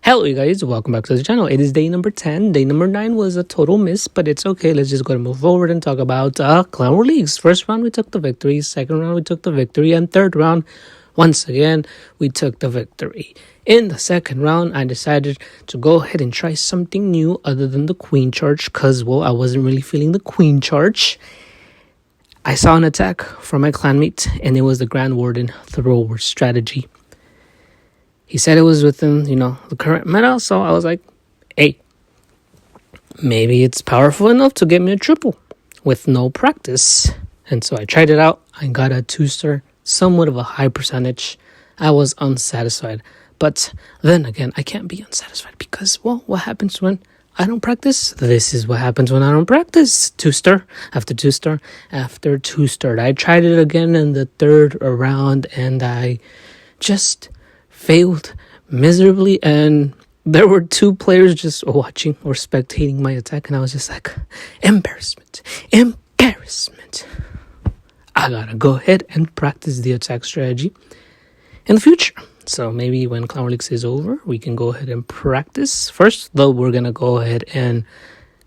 Hello you guys, welcome back to the channel. It is day number 10. Day number 9 was a total miss, but it's okay. Let's just go and move forward and talk about Clan War Leagues. First round we took the victory, second round we took the victory, and third round, once again, we took the victory. In the second round, I decided to go ahead and try something new other than the Queen Charge because, well, I wasn't really feeling the Queen Charge. I saw an attack from my clanmate, and it was the Grand Warden Thrower strategy. He said it was within, the current meta, so I was like, hey, maybe it's powerful enough to get me a triple with no practice. And so I tried it out. I got a 2-star, somewhat of a high percentage. I was unsatisfied. But then again, I can't be unsatisfied because, well, what happens when I don't practice? This is what happens when I don't practice. 2-star, after 2-star, after 2-star. I tried it again in the third round, and I just failed miserably, and there were two players just watching or spectating my attack, and I was just like, embarrassment. I gotta go ahead and practice the attack strategy in the future. So maybe when Clan War Leagues is over, we can go ahead and practice. First, though, we're gonna go ahead and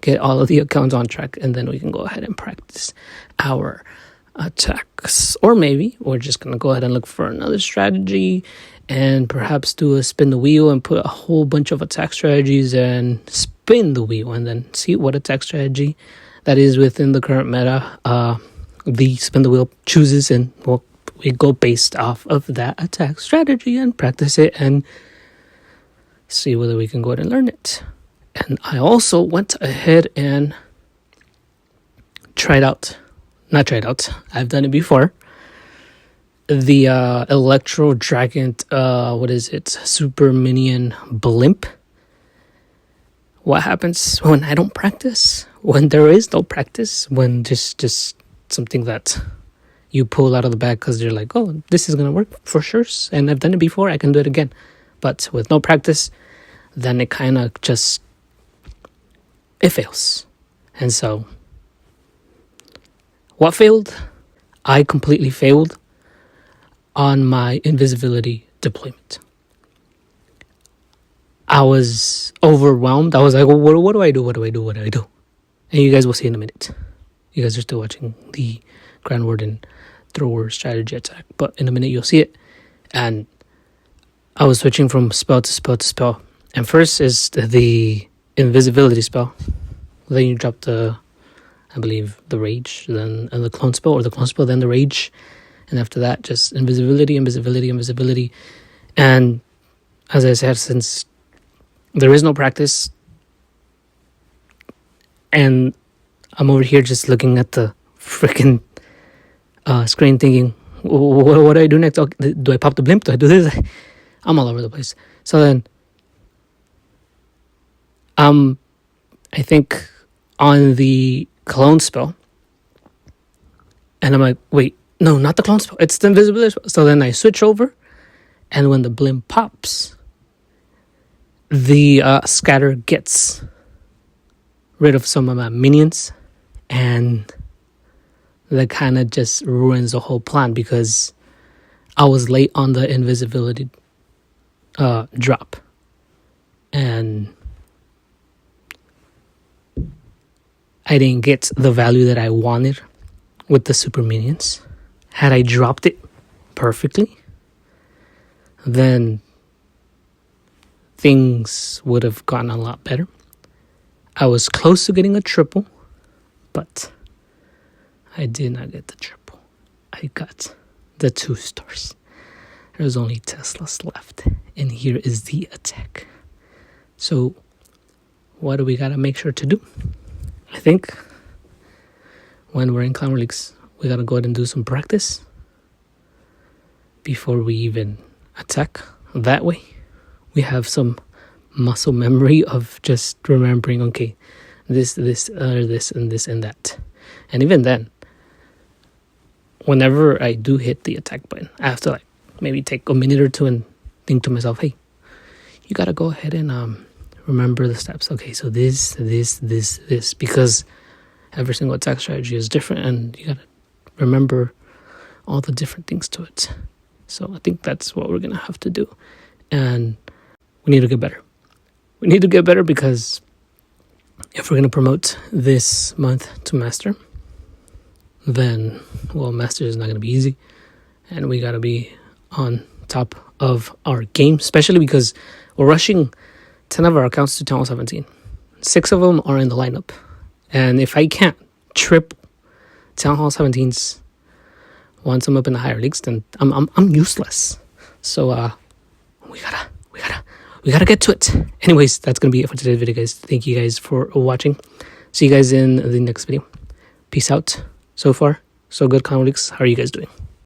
get all of the accounts on track, and then we can go ahead and practice our attacks. Or maybe we're just gonna go ahead and look for another strategy and perhaps do a spin the wheel and put a whole bunch of attack strategies and spin the wheel and then see what attack strategy that is within the current meta the spin the wheel chooses, and well, we go based off of that attack strategy and practice it and see whether we can go ahead and learn it. And I also went ahead and I've done it before, the Electro Dragon, Super Minion Blimp. What happens when I don't practice? When there is no practice? When just something that you pull out of the bag because you're like, oh, this is going to work for sure. And I've done it before, I can do it again. But with no practice, then it kind of it fails. And so, what failed? I completely failed on my invisibility deployment. I was overwhelmed. I was like, well, what do I do? And you guys will see in a minute. You guys are still watching the Grand Warden Thrower strategy attack, but in a minute you'll see it. And I was switching from spell to spell to spell. And first is the invisibility spell. Then you drop the rage, then the clone spell, or the clone spell, then the rage. And after that, just invisibility. And as I said, since there is no practice, and I'm over here just looking at the freaking screen thinking, what do I do next? Okay, do I pop the blimp? Do I do this? I'm all over the place. So then, I think on the clone spell, and I'm like, wait, no, not the clone spell. It's the invisibility spell. So then I switch over, and when the blimp pops, the scatter gets rid of some of my minions, and that kind of just ruins the whole plan because I was late on the invisibility drop, and I didn't get the value that I wanted with the super minions. Had I dropped it perfectly, then things would have gotten a lot better. I was close to getting a triple, but I did not get the triple. I got the 2 stars. There's only Teslas left, and here is the attack. So what do we gotta make sure to do? I think when we're in Clan War Leagues, we gotta go ahead and do some practice before we even attack. That way, we have some muscle memory of just remembering, okay, this, and this, and that. And even then, whenever I do hit the attack button, I have to maybe take a minute or two and think to myself, hey, you gotta go ahead and remember the steps. Okay, so this, because every single attack strategy is different, and you gotta remember all the different things to it. So I think that's what we're gonna have to do, and we need to get better. We need to get better, because if we're going to promote this month to Master, then, well, Master is not going to be easy. And we got to be on top of our game, especially because we're rushing 10 of our accounts to Town Hall 17. 6 of them are in the lineup. And if I can't trip Town Hall 17s once I'm up in the higher leagues, then I'm useless. So we gotta get to it. Anyways, that's gonna be it for today's video, guys. Thank you guys for watching. See you guys in the next video. Peace out. So far, so good, Clan Leagues. How are you guys doing?